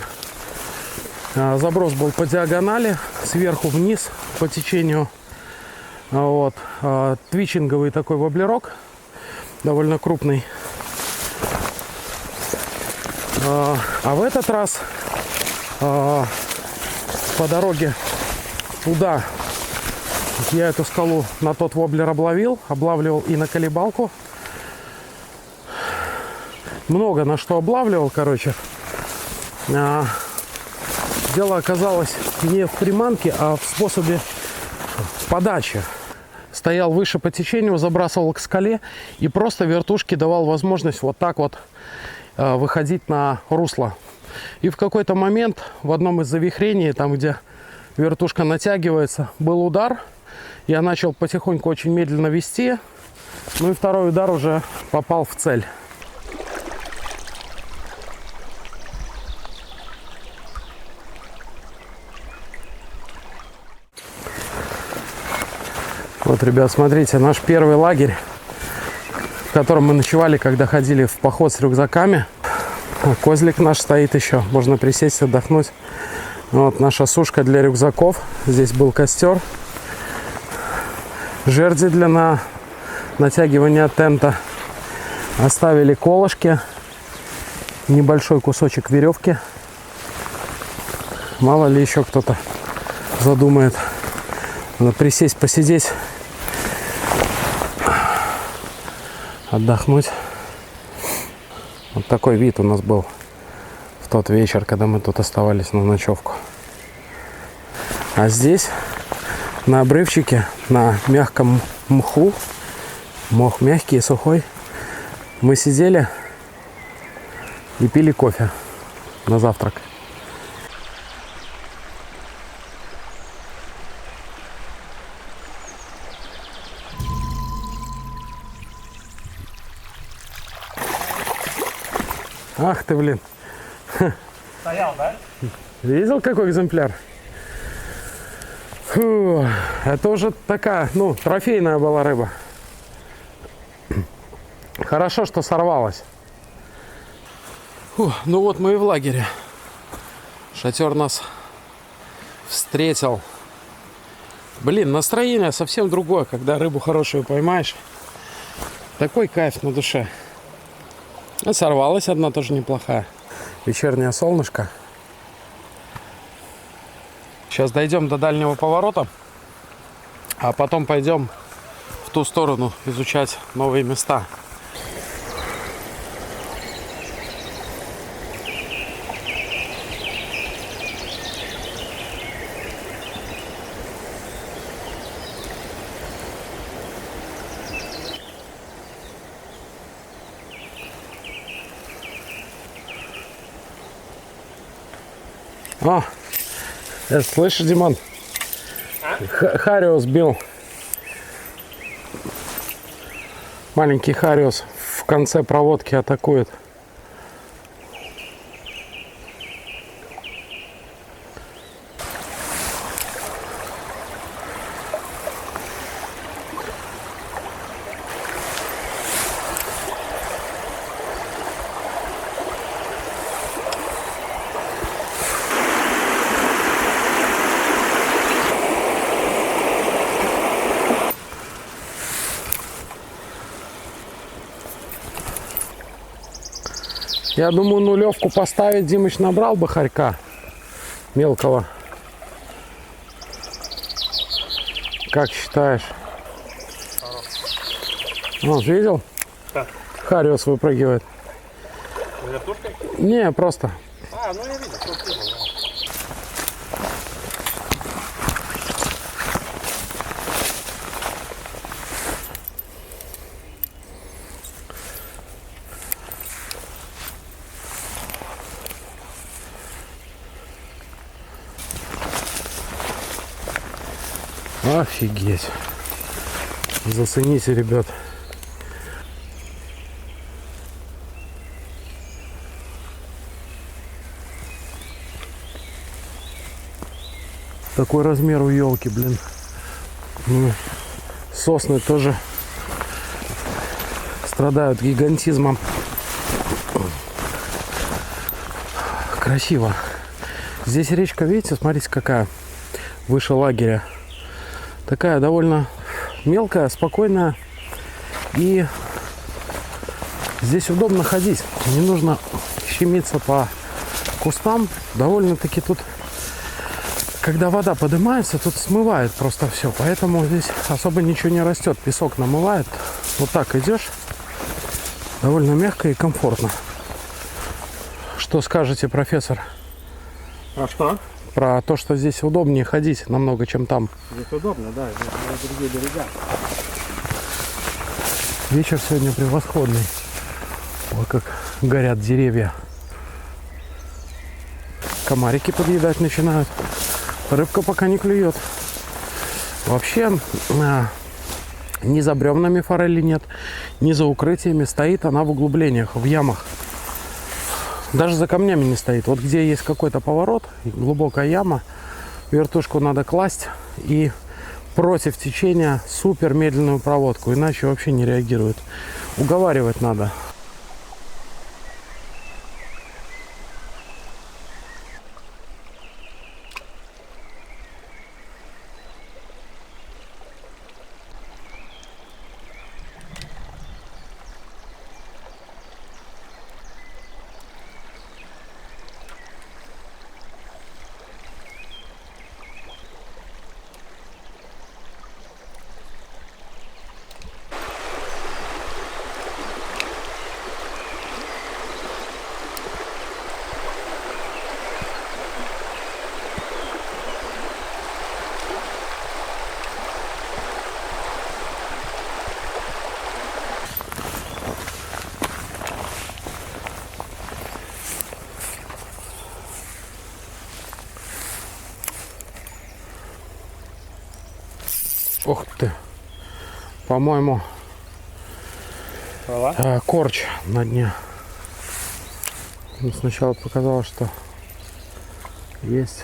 Заброс был по диагонали, сверху вниз по течению. Вот. Твичинговый такой воблерок, довольно крупный. А в этот раз по дороге туда я эту скалу на тот воблер облавливал и на колебалку. Много на что облавливал, короче. Дело оказалось не в приманке, а в способе подачи. Стоял выше по течению, забрасывал к скале и просто вертушке давал возможность вот так вот выходить на русло. И в какой-то момент в одном из завихрений, там где вертушка натягивается, был удар. Я начал потихоньку очень медленно вести. Ну и второй удар уже попал в цель. Вот, ребят, смотрите, наш первый лагерь, в котором мы ночевали, когда ходили в поход с рюкзаками. Козлик наш стоит еще, можно присесть, отдохнуть. Вот наша сушка для рюкзаков. Здесь был костер. Жерди для натягивания тента. Оставили колышки. Небольшой кусочек веревки. Мало ли еще кто-то задумает. Надо присесть, посидеть. Отдохнуть. Вот такой вид у нас был в тот вечер, когда мы тут оставались на ночевку. А здесь, на обрывчике, на мягком мху, мох мягкий и сухой, мы сидели и пили кофе на завтрак. Ах ты, блин. Стоял, да? Видел, какой экземпляр? Фу, это уже такая, ну, трофейная была рыба. Хорошо, что сорвалась. Фу, ну вот мы и в лагере. Шатер нас встретил. Блин, настроение совсем другое, когда рыбу хорошую поймаешь. Такой кайф на душе. Сорвалась одна тоже неплохая. Вечернее солнышко. Сейчас дойдем до дальнего поворота, а потом пойдем в ту сторону изучать новые места. О, слышишь, Димон? Харио сбил. Маленький Хариус в конце проводки атакует. Я думаю, нулевку поставить, Димыч набрал бы хорька мелкого. Как считаешь? Ну, видел? Да. Хариус выпрыгивает. Вертушкой? Не, просто. А, ну я видел, что ты был, Офигеть. Зацените, ребят. Такой размер у елки, блин. Ну, сосны тоже страдают гигантизмом. Красиво. Здесь речка, видите, смотрите, какая выше лагеря. Такая довольно мелкая, спокойная. И здесь удобно ходить. Не нужно щемиться по кустам. Довольно-таки тут, когда вода поднимается, тут смывает просто все. Поэтому здесь особо ничего не растет. Песок намывает. Вот так идешь. Довольно мягко и комфортно. Что скажете, профессор? А что? Про то, что здесь удобнее ходить намного, чем там. Здесь удобно, да, здесь другие берега. Вечер сегодня превосходный. Ой, как горят деревья. Комарики подъедать начинают. Рыбка пока не клюет. Вообще, ни за бревнами форели нет, ни за укрытиями. Стоит она в углублениях, в ямах. Даже за камнями не стоит. Вот где есть какой-то поворот, глубокая яма, вертушку надо класть и против течения супер медленную проводку, иначе вообще не реагирует. Уговаривать надо. Ух ты, по-моему, корч на дне. Сначала показалось, что есть,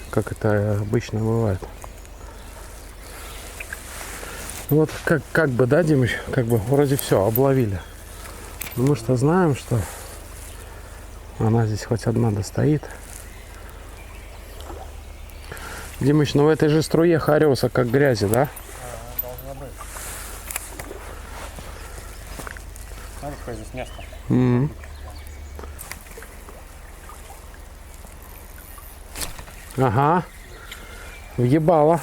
как это обычно бывает. Вот как бы, да, Димыч, как бы вроде все, обловили. Но мы что знаем, что она здесь хоть одна достоит. Димыч, ну в этой же струе хариуса как грязи, да? Должно быть. Смотри, какое здесь место. Ага. Въебало.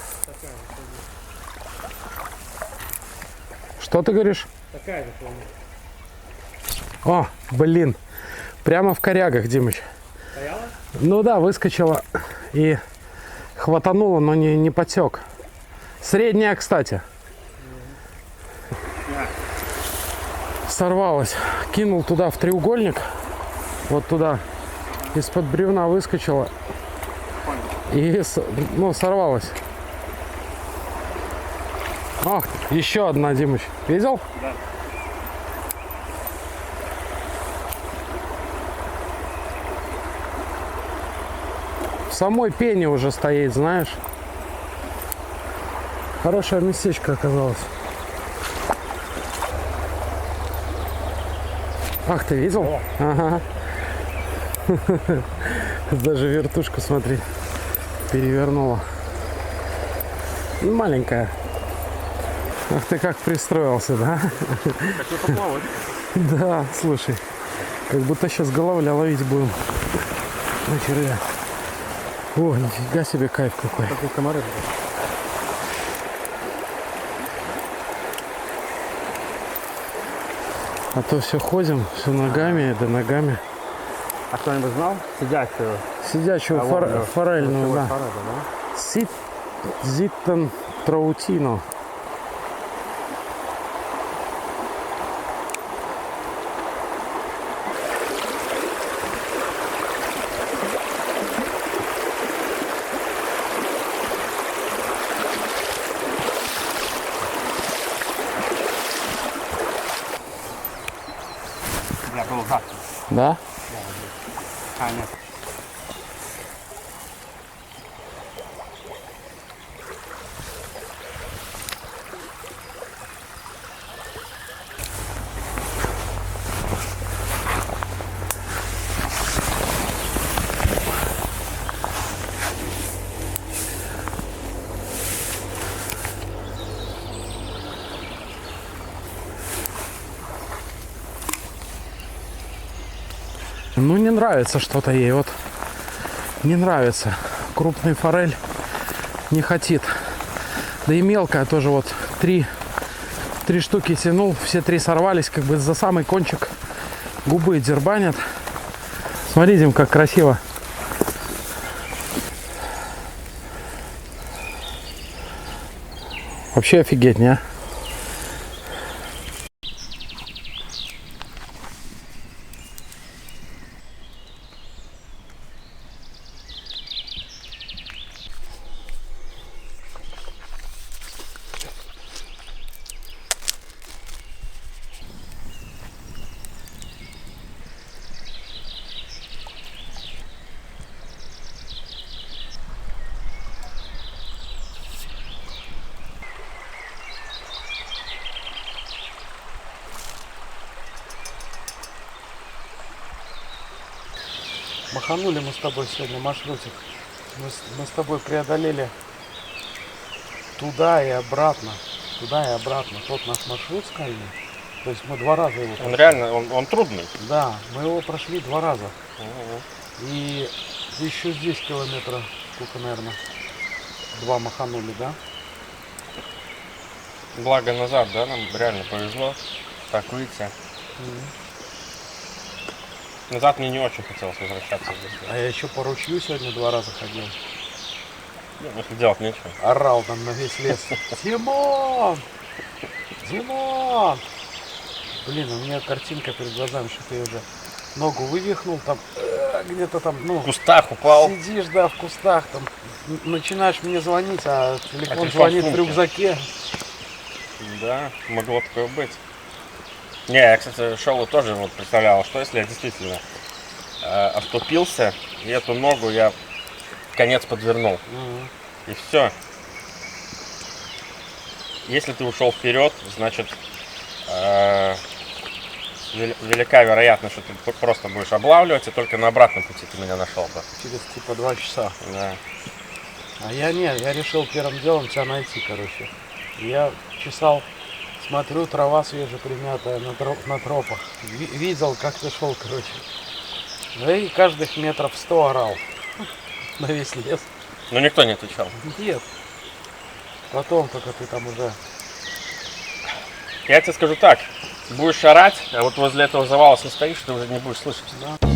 Что ты говоришь? Такая же планета. О, блин. Прямо в корягах, Димыч. Стояла? Ну да, выскочила и хватанула, но не потек. Средняя, кстати. Сорвалась. Кинул туда в треугольник. Вот туда. Из-под бревна выскочила. И, ну, сорвалась. О, еще одна, Димыч. Видел? Да. В самой пене уже стоит, знаешь. Хорошее местечко оказалось. Ах, ты видел? Ага. Даже вертушку, смотри, перевернула. Маленькая. Ах ты как пристроился, да? Хочу поплавать. Да, слушай, как будто сейчас головля ловить будем. На червя. О, нифига себе кайф какой. Такие комары. А то все ходим, все ногами, да ногами. А кто-нибудь знал сидящую? Сидячую форельную, да. Форель, да? Зиттон траутино. Я был за. Да? А, нет. Ну, не нравится что-то ей, вот. Не нравится. Крупный форель не хотит. Да и мелкая тоже вот. Три штуки тянул, все три сорвались, как бы за самый кончик губы дербанят. Смотри, Дим, как красиво. Вообще офигеть, не? Маханули мы с тобой сегодня маршрутик. Мы с тобой преодолели туда и обратно. Туда и обратно. Тот наш маршрут скальный. То есть мы 2 раза его прошли. Он реально, он трудный. Да, мы его прошли 2 раза. И еще здесь километра, сколько, наверное, 2 маханули, да? Благо назад, да, нам реально повезло так выйти. Назад мне не очень хотелось возвращаться здесь. А я еще по ручью сегодня 2 раза ходил. Ну, если делать нечего. Орал там на весь лес. Димон! Димон! Блин, у меня картинка перед глазами, что ты уже ногу вывихнул, там где-то там, ну, В кустах упал. сидишь, да, в кустах, там начинаешь мне звонить, а телефон телефон звонит в в сумке. рюкзаке. Да, могло такое быть. Не, я, кстати, шел и тоже вот представлял, что если я действительно оступился, и эту ногу я конец подвернул. И все. Если ты ушел вперед, значит велика вероятность, что ты просто будешь облавливать, и только на обратном пути ты меня нашел бы. Через типа 2 часа. Да. А я нет, я решил первым делом тебя найти, короче. Я чесал, смотрю, трава свежепримятая на тропах. Видел, как ты шел, короче. Да и каждых метров 100 орал на весь лес. Но никто не отвечал. Нет. Потом только ты там уже. Я тебе скажу так, будешь орать, а вот возле этого завала если стоишь, ты уже не будешь слышать. Да.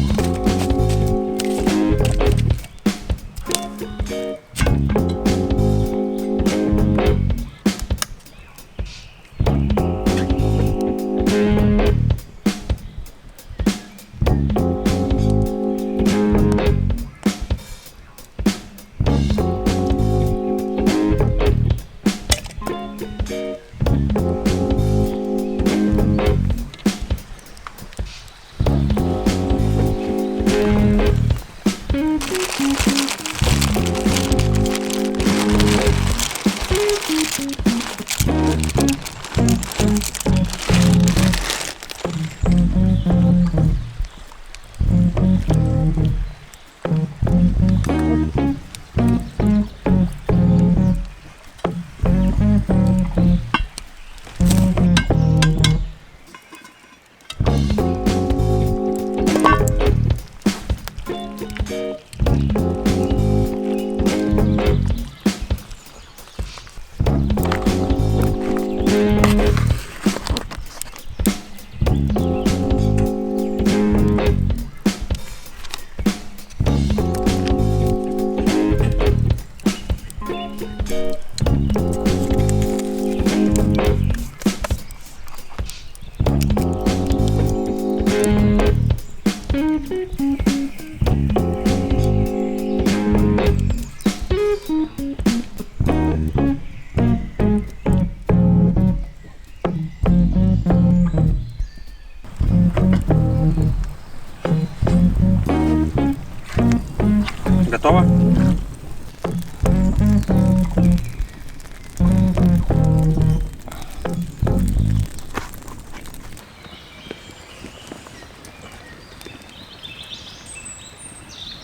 Готово?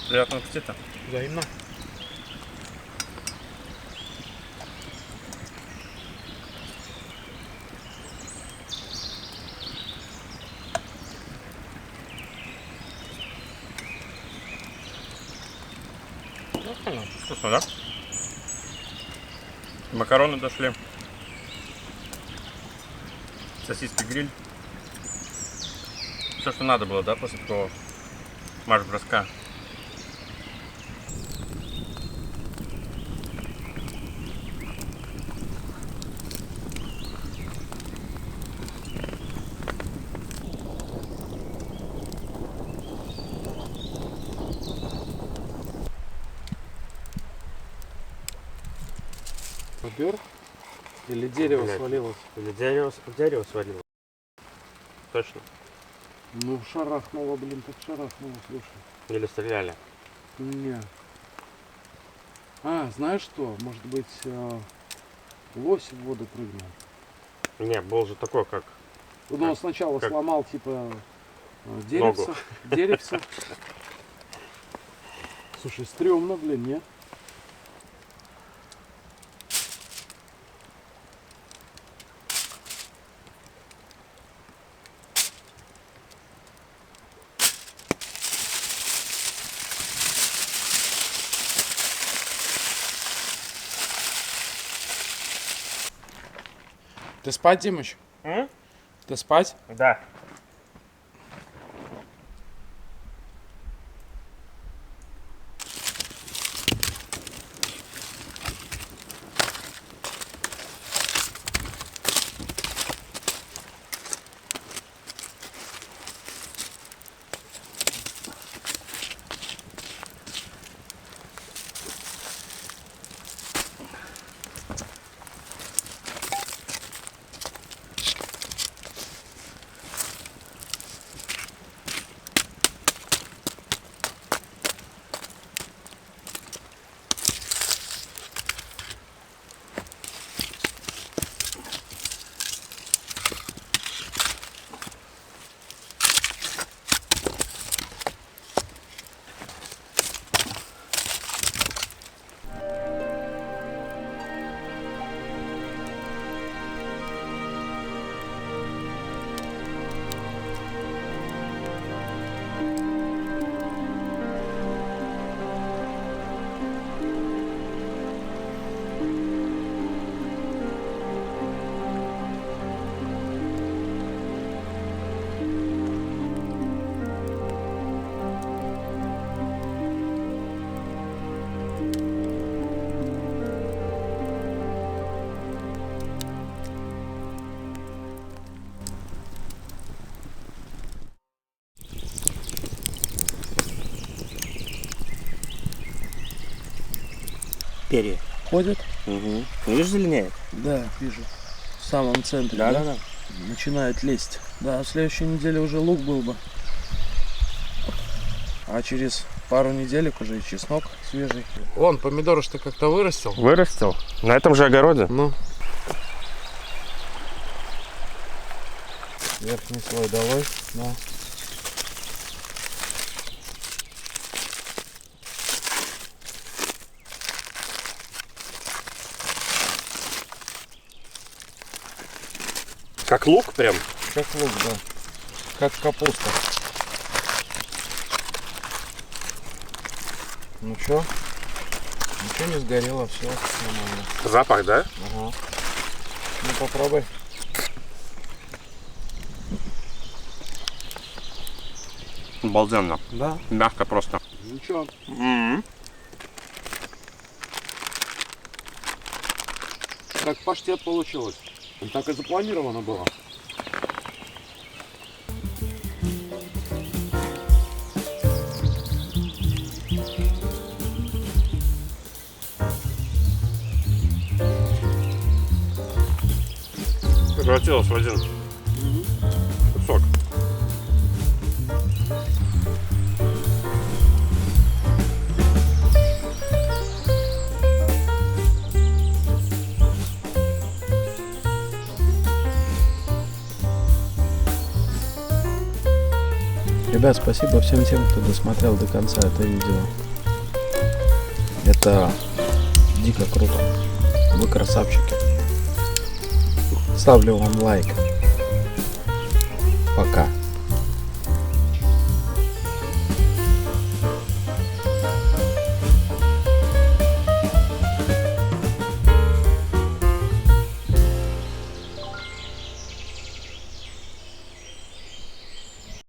Приятного аппетита. Взаимно. Вкусно, да? Макароны дошли. Сосиски гриль. Все, что надо было, да, после такого марш-броска. Попер? Или дерево Блядь. свалилось? Или дерево свалило. Точно. Ну шарахнуло, блин, так шарахнуло, слушай. Или стреляли. Не. А, знаешь что? Может быть, лось в воду прыгнул. Не, был же такой, как... Ну, он сначала как? сломал, типа, деревце. Деревце. Слушай, стрёмно, блин, не? Ты спать, Димыч? Ты спать? Да. Перья. Ходит? Угу. Видишь, зеленеет? Да, вижу. В самом центре, Да. Начинает лезть. Да, в следующей неделе уже лук был бы. А через пару неделек уже и чеснок свежий. Вон, помидоры что как-то вырастил. Вырастил. На этом же огороде. Ну. Верхний слой давай. Да. Как лук прям. Как лук, да. Как капуста. Ну чё? Ничего не сгорело, все нормально. Запах, да? Ага. Ну попробуй. Обалденно. Да. Мягко просто. Ничего. Как паштет получилось. Так и запланировано было. Превратилось в один кусок. Ребят, спасибо всем тем, кто досмотрел до конца это видео. Это дико круто. Вы красавчики. Ставлю вам лайк. Пока.